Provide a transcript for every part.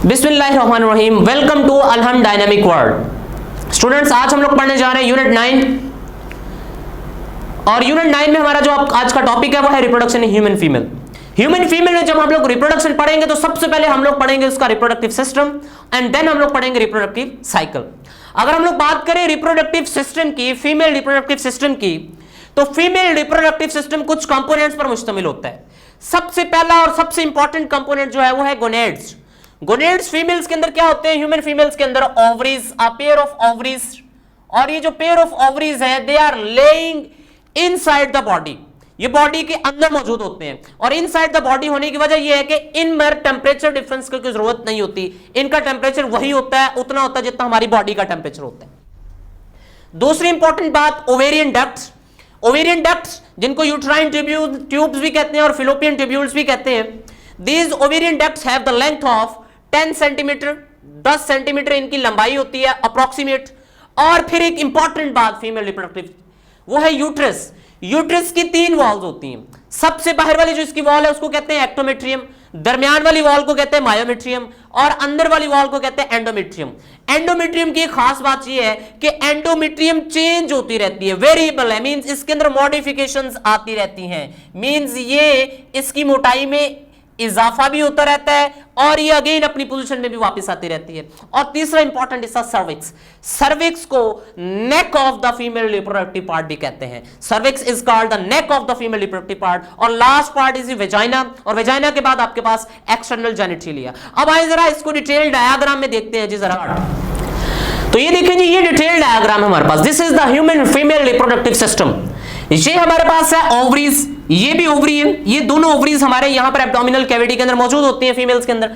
बिस्मिल्लाहिर्रहमानिर्रहीम। Welcome to Alham dynamic world. Students, आज हम लोग पढ़ने जा रहे हैं यूनिट 9 और यूनिट 9 में हमारा जो आज का टॉपिक है वो है reproduction in human female. Human female में जब हम लोग रिप्रोडक्शन पढ़ेंगे तो सबसे पहले हम लोग पढ़ेंगे उसका रिप्रोडक्टिव सिस्टम एंड देन हम लोग पढ़ेंगे रिप्रोडक्टिव साइकिल। अगर हम लोग बात करें रिप्रोडक्टिव सिस्टम की, फीमेल रिप्रोडक्टिव सिस्टम की, तो फीमेल रिप्रोडक्टिव सिस्टम कुछ कंपोनेंट्स पर मुश्तमिल होता है। सबसे पहला और सबसे इंपॉर्टेंट कंपोनेंट जो है वो है गोनेड्स। गोनेड्स फीमेल्स के अंदर क्या होते हैं? ह्यूमन फीमेल्स के अंदर ovaries, a pair of ovaries, और ये जो पेयर ऑफ ओवरीज है they are lying inside the body. ये बॉडी के अंदर मौजूद होते हैं और इनसाइड द बॉडी होने की वजह यह है कि इनमें टेंपरेचर डिफरेंस की जरूरत नहीं होती। इनका टेंपरेचर वही होता है, उतना होता है जितना हमारी बॉडी का टेंपरेचर होता है। दूसरी इंपॉर्टेंट बात, ओवेरियन डक्ट्स। ओवेरियन डक्ट्स जिनको यूट्राइन ट्यूब्स भी कहते हैं और फिलोपियन ट्यूब्यूल्स भी कहते हैं। These ovarian ducts have the length of 10 centimetre, 10 centimetre इनकी लंबाई होती है अप्रोक्सीमेट। और फिर एक इंपॉर्टेंट बात फीमेल रिप्रोडक्टिव, वो है यूट्रस। यूट्रस की 3 वॉल्स होती हैं। सबसे बाहर वाली जो इसकी वॉल है उसको कहते हैं एक्टोमेट्रियम, दरमियान वाली वॉल को कहते हैं मायोमेट्रियम और अंदर वाली वॉल को कहते हैं एंडोमेट्रियम। एंडोमेट्रियम की खास बात यह है कि एंडोमेट्रियम चेंज होती रहती है, वेरिएबल है, मींस इसके अंदर मॉडिफिकेशंस आती रहती हैं। मींस ये इसकी मोटाई में इजाफा भी होता रहता है और ये अगेन अपनी पोजीशन में भी वापस आती रहती है। और तीसरा इंपॉर्टेंट हिस्सा सर्विक्स। सर्विक्स को neck of the female reproductive part भी कहते हैं। Cervix is called the neck of the female reproductive part. और लास्ट पार्ट इज वेजाइना, और वेजाइना के बाद आपके पास एक्सटर्नल जेनिटलिया। अब आइए जरा इसको डिटेल डायग्राम में देखते हैं जी जरा। तो ये देखें जी, ये डिटेल डायग्राम है हमारे पास। This is the human female reproductive system. ये हमारे पास है ओवरीज, ये भी ओवरी है। ये दोनों ओवरीज हमारे यहां पर एब्डोमिनल कैविटी के अंदर मौजूद होती हैं फीमेल्स के अंदर।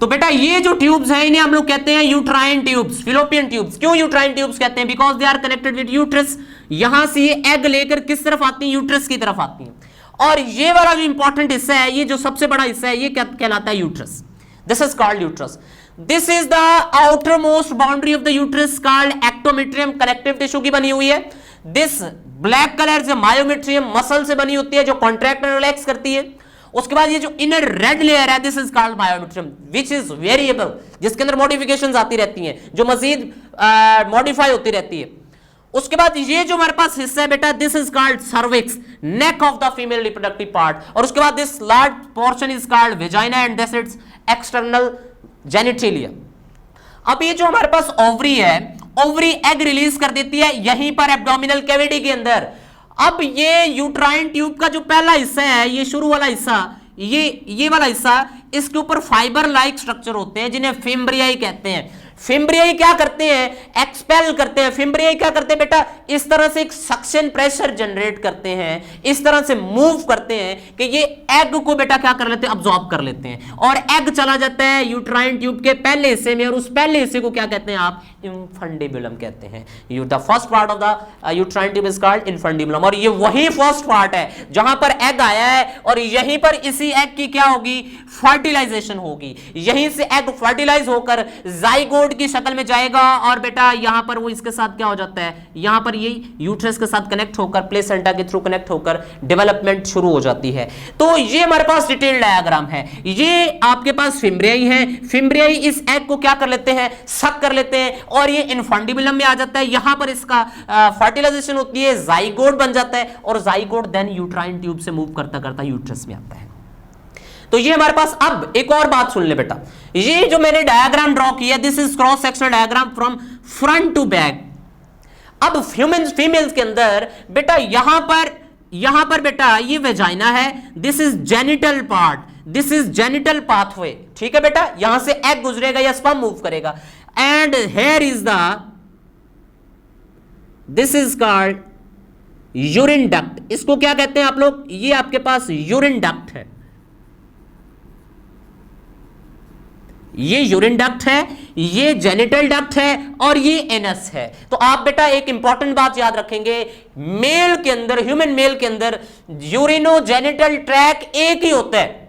तो बेटा ये जो ट्यूब्स हैं इन्हें हम लोग कहते हैं यूट्राइन ट्यूब्स, फिलोपियन ट्यूब्स। क्यों यूट्राइन ट्यूब्स कहते हैं? Because they are connected with uterus. यहां से ये एग लेकर किस तरफ आती हैं? यूट्रस की तरफ आती हैं। और ये वाला जो इंपॉर्टेंट हिस्सा है, ये जो सबसे बड़ा हिस्सा है, ये क्या कहलाता है? Uterus. This is called uterus. This is the outermost boundary of the uterus called ectometrium, connective tissue की बनी हुई है। दिस ब्लैक कलर से मायोमेट्रियम, मसल से बनी होती है जो कॉन्ट्रैक्ट एंड रिलैक्स करती है। उसके बाद ये जो इनर रेड लेयर है, this is called myometrium which is variable, जिसके अंदर मॉडिफिकेशंस आती रहती हैं, जो मजीद मॉडिफाई होती रहती है। उसके बाद ये जो हमारे पास हिस्सा है बेटा, this is called cervix, neck of the female reproductive part. और उसके बाद this large portion is called vagina and this is external genitalia. अब ये जो हमारे पास ओवरी है, ओवरी एग रिलीज कर देती है यहीं पर एब्डोमिनल कैविटी के अंदर। अब ये यूट्राइन ट्यूब का जो पहला हिस्सा है, ये शुरू वाला हिस्सा, ये वाला हिस्सा, इसके ऊपर फाइबर लाइक स्ट्रक्चर होते हैं जिन्हें फिम्ब्रियाई कहते हैं। फिम्ब्रियाई क्या करते हैं? एक्सपेल करते हैं। फिम्ब्रियाई क्या करते हैं बेटा? इस तरह से एक सक्शन प्रेशर जनरेट करते हैं, इस तरह से मूव करते हैं कि ये एग को बेटा क्या कर लेते हैं? अब्सॉर्ब कर लेते हैं और एग चला जाता है यूट्राइन ट्यूब के पहले हिस्से में। और उस पहले हिस्से को क्या कहते हैं आप? इन्फंडिबुलम कहते हैं। The first part of the uterine tube is called infundibulum. और ये वही फर्स्ट पार्ट है जहां पर एग आया है और यहीं पर इसी एग की क्या होगी? फर्टिलाइजेशन होगी। यहीं से एग फर्टिलाइज होकर जाइगोट की शक्ल में जाएगा और बेटा यहां पर वो इसके साथ क्या हो जाता है? यहां पर ये यूट्रस के साथ कनेक्ट होकर, प्लेसेंटा के थ्रू कनेक्ट होकर डेवलपमेंट शुरू हो जाती है। तो ये हमारे पास डिटेल डायग्राम है। ये आपके पास फिम्ब्रियाई है। फिम्ब्रियाई इस एग को क्या कर लेते हैं? सक कर लेते हैं और ये इन्फंडिबुलम में आ जाता है। यहां पर इसका फर्टिलाइजेशन होती है, जाइगोट बन जाता है और जाइगोट देन यूट्राइन ट्यूब से मूव करता करता यूट्रस में आता है। तो ये हमारे पास, अब एक और बात सुन ले बेटा, ये जो मैंने डायग्राम ड्रॉ किया, this is cross sectional diagram from front to back. अब ह्यूमन फीमेल्स के अंदर बेटा यहां पर बेटा ये वेजाइना है, this is genital part, this is genital pathway. ठीक है बेटा, यहां से एग गुजरेगा या स्पर्म मूव करेगा and here is this is called urine duct. इसको क्या कहते हैं आप लोग? ये आपके पास यूरिन डक्ट है, ये यूरिन डक्ट है, ये जेनिटल डक्ट है और ये एनस है। तो आप बेटा एक इंपॉर्टेंट बात याद रखेंगे, मेल के अंदर, ह्यूमन मेल के अंदर यूरिनो जेनिटल ट्रैक एक ही होता है।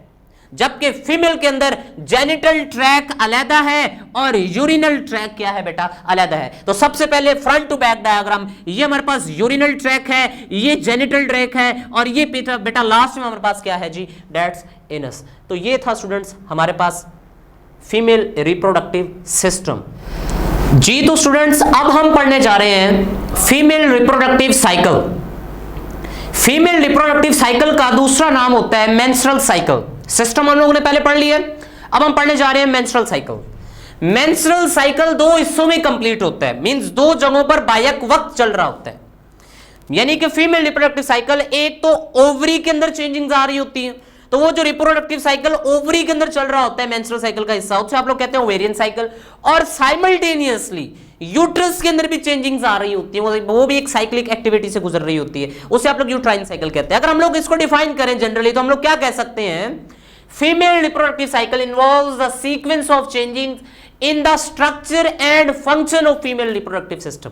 जबकि फीमेल के अंदर जेनिटल ट्रैक अलग है और यूरिनल ट्रैक क्या है बेटा, अलग है। तो सबसे पहले फ्रंट टू बैक डायग्राम, ये हमारे पास यूरिनल ट्रैक है, ये जेनिटल ट्रैक है, और ये बेटा लास्ट में हमारे पास क्या है जी, दैट्स एनस। तो ये था स्टूडेंट्स हमारे पास फीमेल रिप्रोडक्टिव सिस्टम जी। तो स्टूडेंट्स अब हम पढ़ने जा रहे हैं female reproductive cycle. Female reproductive cycle का दूसरा नाम होता है मेंस्ट्रुअल साइकिल। सिस्टम हम लोगों ने पहले पढ़ लिया, अब हम पढ़ने जा रहे हैं मेंस्ट्रुअल साइकिल। मेंस्ट्रुअल साइकिल दो हिस्सों में कंप्लीट होता है, मींस दो जगहों पर बायक वक्त चल रहा होता है। यानी कि फीमेल रिप्रोडक्टिव साइकिल एक तो ओवरी के अंदर चेंजिंग्स आ रही होती है, तो वो जो रिप्रोडक्टिव साइकिल ओवरी के अंदर चल रहा होता है मेंस्ट्रुअल साइकिल का हिस्सा, उसे आप लोग कहते हैं ओवेरियन साइकिल। और साइमल्टेनियसली यूट्रस के अंदर भी चेंजिंग्स आ रही होती है, वो भी एक साइक्लिक एक्टिविटी से गुजर रही होती है, उसे आप लोग यूट्राइन साइकिल कहते हैं। अगर हम लोग इसको डिफाइन करें जनरली तो हम लोग क्या कह सकते हैं, female reproductive cycle involves the sequence of changing in the structure and function of female reproductive system.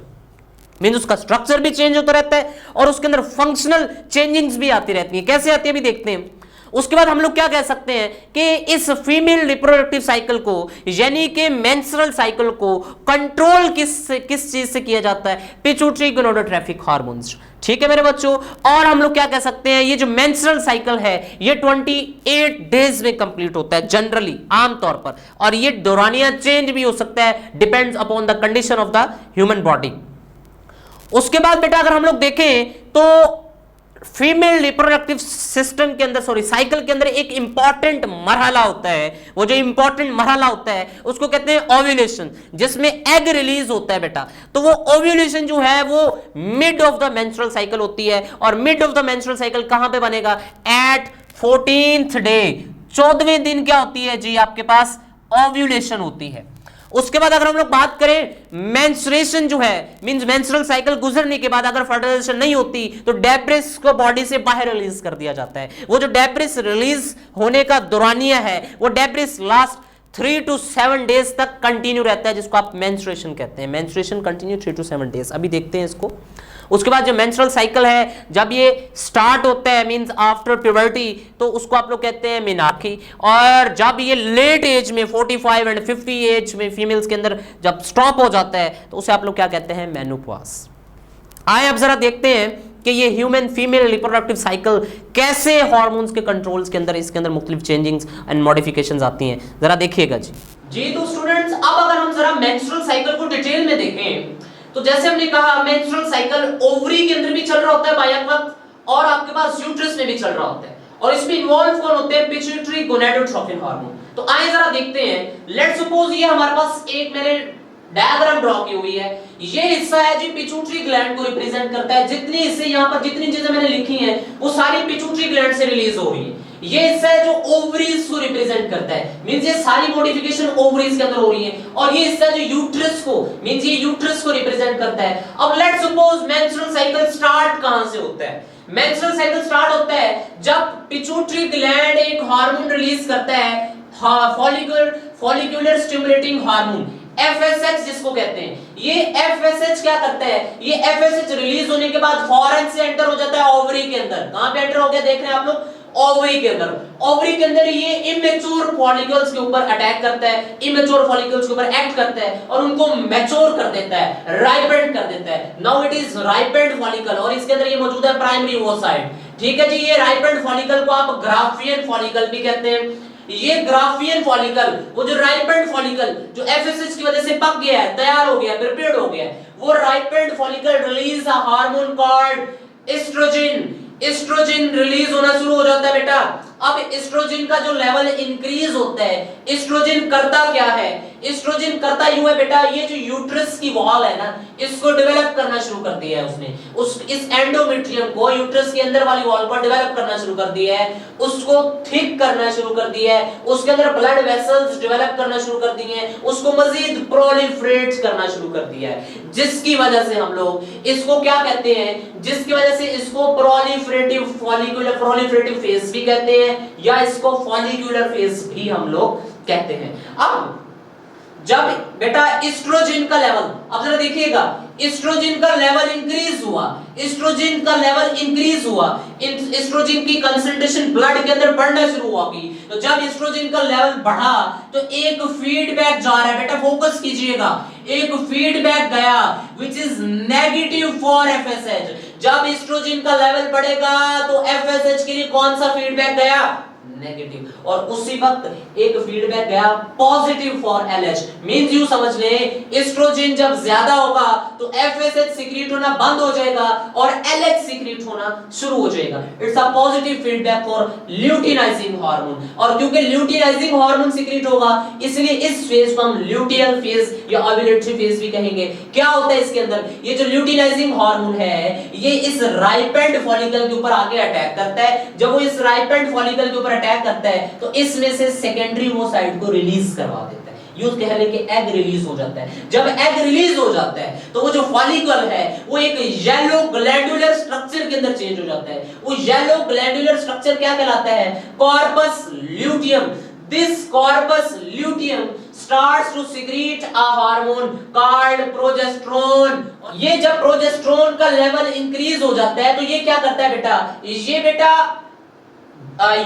Means उसका स्ट्रक्चर भी चेंज होता रहता है और उसके अंदर फंक्शनल चेंजिंग्स भी आती रहती हैं। कैसे आती है अभी देखते हैं। उसके बाद हम लोग क्या कह सकते हैं कि इस फीमेल रिप्रोडक्टिव साइकिल को यानी कि मेंस्ट्रुअल साइकिल को कंट्रोल किस चीज से किया जाता है, पिट्यूटरी गोनाडोट्रोपिक हार्मोन्स। ठीक है मेरे बच्चों। और हम लोग क्या कह सकते हैं, ये जो मेंस्ट्रुअल साइकिल है ये 28 डेज में कंप्लीट होता है जनरली, आमतौर पर, और ये दौरानिया चेंज भी हो सकता है, depends upon the condition of the human body. उसके बाद बेटा अगर हम लोग देखें तो फीमेल रिप्रोडक्टिव सिस्टम के अंदर साइकिल के अंदर एक इंपॉर्टेंट मरहला होता है। वो जो इंपॉर्टेंट मरहला होता है उसको कहते हैं ओव्यूलेशन, जिसमें एग रिलीज होता है बेटा। तो वो ओव्यूलेशन जो है वो mid of the menstrual cycle होती है, और mid of the menstrual cycle कहां पे बनेगा, एट 14th डे, 14वें दिन क्या होती है जी आपके पास, ओव्यूलेशन होती है। उसके बाद अगर हम लोग बात करें मेंस्ट्रुएशन जो है, मींस मेंस्ट्रुअल साइकिल गुजरने के बाद अगर फर्टिलाइजेशन नहीं होती तो डेब्रिस को बॉडी से बाहर रिलीज कर दिया जाता है। वो जो डेब्रिस रिलीज होने का दौरानिया है वो डेब्रिस लास्ट 3 to 7 डेज तक कंटिन्यू रहता है, जिसको आप मेंस्ट्रुएशन कहते हैं। Menstruation continue 3 to 7 days. अभी देखते हैं इसको। उसके बाद जो मेंस्ट्रुअल साइकिल है जब ये स्टार्ट होता है मींस आफ्टर प्यूबर्टी, तो उसको आप लोग कहते हैं मेनार्की। और जब ये लेट एज में 45 एंड 50 एज में फीमेल्स के अंदर जब स्टॉप हो जाता है तो उसे आप लोग क्या कहते हैं, मेनोपॉज। आइए अब जरा देखते हैं कि ये ह्यूमन फीमेल रिप्रोडक्टिव साइकिल कैसे हार्मोन्स के कंट्रोल्स के अंदर इसके अंदर मुख्तलिफ चेंजिंग्स एंड मॉडिफिकेशंस आती हैं, जरा देखिएगा जी। तो स्टूडेंट्स अब अगर हम जरा मेंस्ट्रुअल साइकिल को डिटेल में देखें तो जैसे हमने कहा मेंस्ट्रुअल साइकिल ओवरी के अंदर भी चल रहा होता है बायक वक्त, और आपके पास यूट्रस में भी चल रहा होता है, और इसमें इन्वॉल्व कौन होते हैं, पिट्यूटरी गोनाडोट्रोपिन हार्मोन। तो आइए जरा देखते हैं। लेट्स सपोज ये हमारे पास एक मैंने डायग्राम ड्रॉ की हुई है, ये हिस्सा है जी पिट्यूटरी ग्लैंड को रिप्रेजेंट करता है। जितनी हिस्से यहाँ पर जितनी चीजें मैंने लिखी हैं वो सारी पिट्यूटरी ग्लैंड से रिलीज हो रही है। ये हिस्सा है जो ओवरीज को रिप्रेजेंट करता है, मींस ये सारी मॉडिफिकेशन ओवरीज के अंदर हो रही है। और ये हिस्सा जो यूट्रस को, मींस ये यूट्रस को रिप्रेजेंट करता है। अब let's suppose menstrual cycle start कहां से होता है, मेंस्ट्रुअल साइकिल स्टार्ट होता है जब पिट्यूटरी ग्लैंड एक हार्मोन रिलीज करता है, फॉलिकुलर स्टिमुलेटिंग हार्मोन, FSH जिसको कहते हैं। ये FSH क्या करता है, ये FSH रिलीज होने के बाद फॉरन से एंटर हो जाता है ओवरी के अंदर। कहां पे एंटर हो गया देख रहे हैं आप लोग, ओवरी के अंदर। ओवरी के अंदर ये इमेच्योर फॉलिकल्स के ऊपर अटैक करता है, इमेच्योर फॉलिकल्स के ऊपर एक्ट करता है और उनको मैच्योर कर देता है, राइपेंड कर देता है। Now it is ripened follicle, और इसके अंदर ये मौजूद है प्राइमरी ओसाइट। ठीक है जी। ये राइपेंड फॉलिकल को आप ग्राफियन फॉलिकल भी कहते हैं। ये ग्राफियन फॉलिकल, वो जो राइपेंड फॉलिकल जो FSH की वजह से पक गया है, तैयार हो गया, प्रिपेयर्ड हो गया, वो ripened follicle release a hormone called oestrogen. Oestrogen release होना शुरू हो जाता है बेटा। अब एस्ट्रोजन का जो लेवल इंक्रीज होता है, एस्ट्रोजन करता क्या है, एस्ट्रोजन करता यूं है बेटा, ये जो यूट्रस की वॉल है ना, इसको डेवलप करना शुरू कर दिया है उसने। इस एंडोमेट्रियम को, यूट्रस के अंदर वाली वॉल को डेवलप करना शुरू कर दिया है, उसको थिक करना शुरू कर दिया है, उसके अंदर ब्लड वेसल्स डेवलप करना शुरू कर दिए हैं, उसको मजीद प्रोलिफरेट करना शुरू कर दिया है, जिसकी वजह से हम लोग इसको क्या कहते हैं, जिसकी वजह से इसको प्रोलिफरेटिव फेज भी कहते हैं, या इसको फॉलिक्यूलर फेज भी हम लोग कहते हैं। अब जब बेटा एस्ट्रोजन का लेवल, अब जरा देखिएगा, एस्ट्रोजन का लेवल इंक्रीज हुआ, एस्ट्रोजन का लेवल इंक्रीज हुआ, एस्ट्रोजन की कंसंट्रेशन ब्लड के अंदर बढ़ना शुरू होगी। तो जब एस्ट्रोजन का लेवल बढ़ा तो एक फीडबैक जा रहा है, बेटा फोकस कीजिएगा, एक फीडबैक गया which is negative for FSH. जब एस्ट्रोजन का लेवल बढ़ेगा तो एफएसएच के लिए कौन सा फीडबैक गया? नेगेटिव। और उसी वक्त एक फीडबैक गया positive for LH. Means you समझ ले, एस्ट्रोजन जब ज्यादा होगा तो एफएसएच सीक्रेट होना बंद हो जाएगा और एलएच सीक्रेट होना शुरू हो जाएगा। It's a positive feedback for luteinizing hormone. और क्योंकि ल्यूटिनाइजिंग हार्मोन सीक्रेट होगा इसलिए इस फेज को हम ल्यूटियल फेज या ओव्यूलेटरी फेज भी कहेंगे। क्या होता है इसके अंदर? ये जो ल्यूटिनाइजिंग हार्मोन है ये इस राइपेंड फॉलिकल के ऊपर आके अटैक करता है। जब वो इस राइपेंड फॉलिकल के ऊपर अटैक करता है तो इसमें से सेकेंडरी ओसाइट को रिलीज करवा देता है। यूं कह ले कि एग रिलीज हो जाता है। जब एग रिलीज हो जाता है तो वो जो फॉलिकल है वो एक येलो ग्लैंडुलर स्ट्रक्चर के अंदर चेंज हो जाता है। वो येलो ग्लैंडुलर स्ट्रक्चर क्या कहलाता है? Corpus luteum. This corpus luteum starts to secrete a hormone called progesterone। ये जब प्रोजेस्टेरोन का लेवल इंक्रीज हो जाता है तो ये क्या करता है बेटा? ये बेटा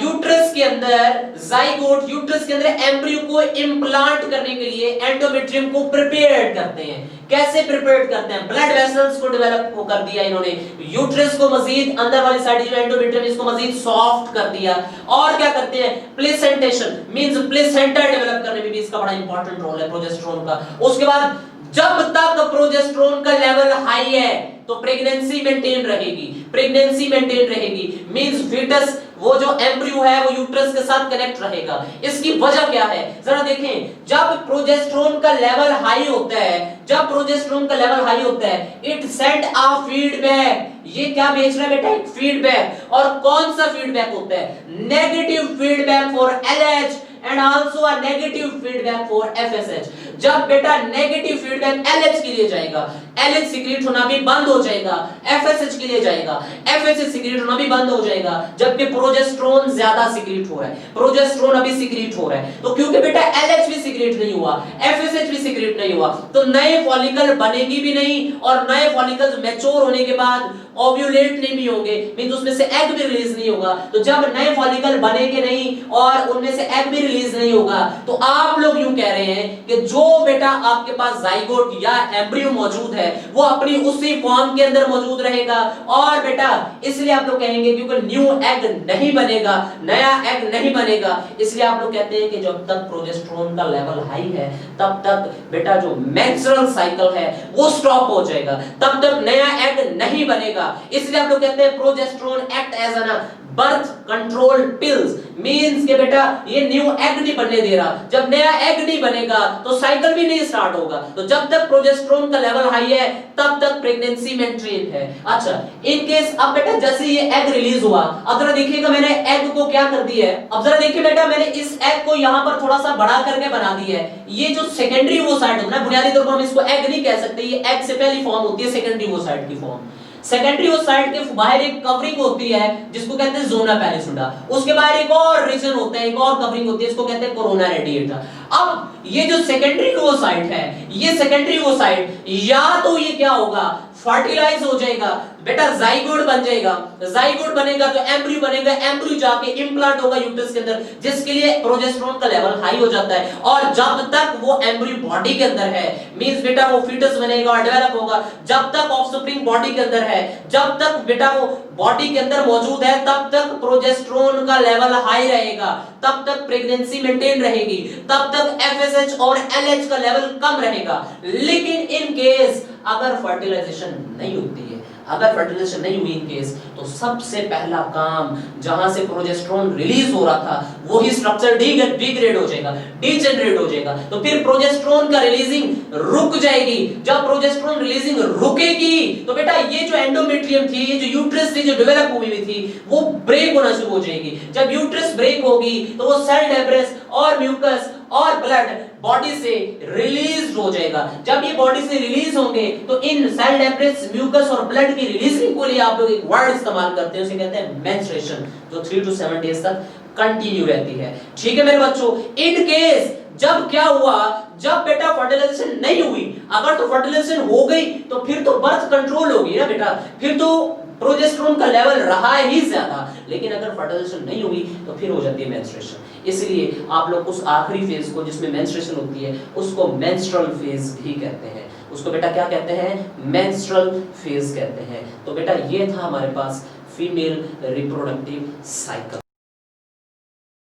यूट्रस के अंदर जाइगोट, यूट्रस के अंदर एम्ब्रियो को इम्प्लांट करने के लिए एंडोमेट्रियम को प्रिपेयर करते हैं। कैसे प्रिपेयर करते हैं? ब्लड वेसल्स को डेवलप कर दिया इन्होंने, यूट्रस को मजीद अंदर वाली साइड जो एंडोमेट्रियम इसको मजीद सॉफ्ट कर दिया। और क्या करते हैं? प्लेसेंटेशन मींस प्लेसेंटा डेवलप करने में भी इसका बड़ा इंपॉर्टेंट रोल है प्रोजेस्टेरोन का। उसके बाद जब तक प्रोजेस्टेरोन का लेवल हाई है तो प्रेगनेंसी मेंटेन रहेगी, प्रेगनेंसी मेंटेन रहेगी। मींस फीटस वो जो एम्ब्रियो है वो यूट्रस के साथ कनेक्ट रहेगा। इसकी वजह क्या है जरा देखें। जब प्रोजेस्टेरोन का लेवल हाई होता है, जब प्रोजेस्टेरोन का लेवल हाई होता है इट सेंड अ फीडबैक। ये क्या भेज रहा है बेटा? एक फीडबैक। और कौन सा फीडबैक होता है? Negative feedback for LH and also a negative feedback for FSH। जब बेटा नेगेटिव फीडबैक LH के लिए जाएगा, LH सीक्रेट होना भी बंद हो जाएगा, FSH के लिए जाएगा, FSH सीक्रेट होना भी बंद हो जाएगा। जबकि प्रोजेस्टेरोन ज्यादा सीक्रेट हो रहा है, प्रोजेस्टेरोन अभी सीक्रेट हो रहा है। तो क्योंकि बेटा LH भी सीक्रेट नहीं हुआ, FSH भी सीक्रेट नहीं हुआ तो नए फॉलिकल बनेगी भी नहीं और नए फॉलिकल्स मैच्योर होने के बाद ओव्यूलेट नहीं भी होंगे, मींस उसमें से एग भी रिलीज नहीं होगा। तो जब नए फॉलिकल बनेंगे नहीं और उनमें से एग भी रिलीज नहीं होगा तो आप लोग यूं कह रहे हैं कि जो बेटा आपके पास जाइगोट या एम्ब्रियो मौजूद है वो अपनी उसी फॉर्म के अंदर मौजूद रहेगा। और बेटा इसलिए आप लोग कहेंगे क्योंकि न्यू एग नहीं बनेगा, नया एग नहीं बनेगा, इसलिए आप लोग कहते हैं कि जब तक प्रोजेस्टेरोन का लेवल हाई है तब तक बेटा जो मेंस्ट्रुअल साइकिल है वो स्टॉप हो जाएगा, तब तक नया एग नहीं बनेगा। इसलिए आप लोग कहते हैं progesterone act as an birth control pills. Means के बेटा ये न्यू एग नहीं बनने दे रहा। जब नया एग नहीं बनेगा तो साइकिल भी नहीं स्टार्ट होगा। तो जब तक प्रोजेस्टेरोन का लेवल हाई है तब तक प्रेगनेंसी मेंटेन है। अच्छा इन केस अब बेटा जैसे ये एग रिलीज हुआ, अब जरा देखिएगा मैंने एग को क्या कर दिया है। अब जरा देखिए बेटा मैंने इस एग को यहां पर थोड़ा सा बड़ा करके बना दिया है। ये जो सेकेंडरी ओसाइट होता है, बुनियादी तौर पर हम इसको एग नहीं कह सकते, ये एग से पहली फॉर्म होती है सेकेंडरी ओसाइट की फॉर्म। सेकेंडरी ओसाइट के बाहर एक कवरिंग होती है जिसको कहते हैं जोना पैलिसुडा, उसके बाहर एक और रीजन होता है, एक और कवरिंग होती है, इसको कहते हैं कोरोना रेडिएटर। अब ये जो सेकेंडरी ओसाइट है, ये सेकेंडरी ओसाइट या तो ये क्या होगा, फर्टिलाइज हो जाएगा, बेटा जाइगोट बन जाएगा, जाइगोट बनेगा तो एम्ब्रियो बनेगा, एम्ब्रियो जाके इंप्लांट होगा यूट्रस के अंदर, जिसके लिए प्रोजेस्टेरोन का लेवल हाई हो जाता है। और जब तक वो एम्ब्रियो बॉडी के अंदर है, मींस बेटा वो फीटस बनेगा और डेवलप होगा, जब तक ऑफस्प्रिंग बॉडी के अंदर है, जब तक बेटा वो बॉडी के अंदर मौजूद है तब तक प्रोजेस्टेरोन का लेवल हाई रहेगा, तब तक प्रेगनेंसी मेंटेन रहेगी, तब तक एफएसएच और एलएच का लेवल कम रहेगा। लेकिन इन केस अगर फर्टिलाइजेशन नहीं होती है, अगर फर्टिलाइजेशन नहीं हुई इन केस, तो सबसे पहला काम जहां से प्रोजेस्टेरोन रिलीज हो रहा था वही स्ट्रक्चर डिग्रेड हो जाएगा, डीजेनरेट हो जाएगा। तो फिर प्रोजेस्टेरोन का रिलीजिंग रुक जाएगी। जब प्रोजेस्टेरोन रिलीजिंग रुकेगी तो बेटा ये जो एंडोमेट्रियम थी, ये जो यूट्रस थी जो डेवलप हुई थी वो ब्रेक होना शुरू हो जाएगी। जब यूट्रस ब्रेक होगी तो वो सेल डेब्रिस और म्यूकस और ब्लड बॉडी से रिलीज हो जाएगा। जब ये बॉडी से रिलीज होंगे तो इन सेल डेब्रिस, म्यूकस और ब्लड की रिलीजिंग को लिए आप लोग एक वर्ड इस्तेमाल करते हैं उसे कहते हैं मेंस्ट्रुएशन, जो 3 to 7 डेज तक कंटिन्यू रहती है। ठीक है मेरे बच्चों, इन केस जब क्या हुआ, जब बेटा फर्टिलाइजेशन नहीं हुई, अगर तो फर्टिलाइजेशन हो गई तो फिर तो बर्थ कंट्रोल होगी ना बेटा, फिर तो प्रोजेस्टेरोन का लेवल रहा ही ज्यादा, लेकिन अगर फर्टिलाइजेशन नहीं हुई तो फिर हो जाती है मेंस्ट्रुएशन। इसलिए आप लोग उस आखिरी फेज को जिसमें मेंस्ट्रुएशन होती है उसको मेंस्ट्रुअल फेज भी कहते हैं। उसको बेटा क्या कहते हैं? मेंस्ट्रुअल फेज कहते हैं। तो बेटा ये था हमारे पास फीमेल रिप्रोडक्टिव साइकिल।